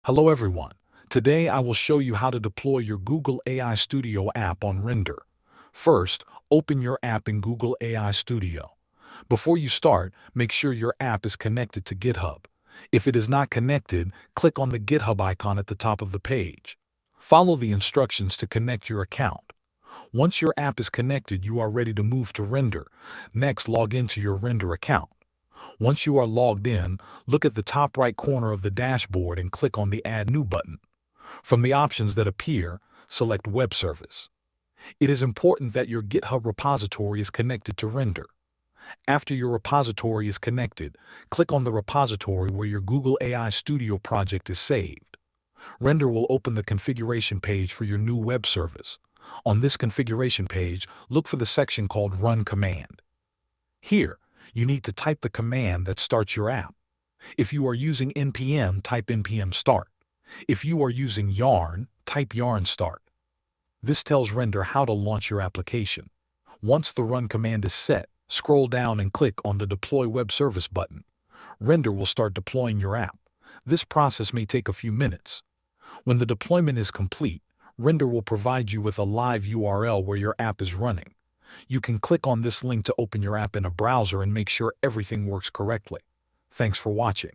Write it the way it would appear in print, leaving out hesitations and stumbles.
Hello everyone. Today I will show you how to deploy your Google AI Studio app on Render. First, open your app in Google AI Studio. Before you start, make sure your app is connected to GitHub. If it is not connected, click on the GitHub icon at the top of the page. Follow the instructions to connect your account. Once your app is connected, you are ready to move to Render. Next, log into your Render account. Once you are logged in, look at the top right corner of the dashboard and click on the Add New button. From the options that appear, select Web Service. It is important that your GitHub repository is connected to Render. After your repository is connected, click on the repository where your Google AI Studio project is saved. Render will open the configuration page for your new web service. On this configuration page, look for the section called Run Command. Here, you need to type the command that starts your app. If you are using npm, type npm start. If you are using yarn, type yarn start. This tells Render how to launch your application. Once the run command is set, scroll down and click on the Deploy Web Service button. Render will start deploying your app. This process may take a few minutes. When the deployment is complete, Render will provide you with a live URL where your app is running. You can click on this link to open your app in a browser and make sure everything works correctly. Thanks for watching.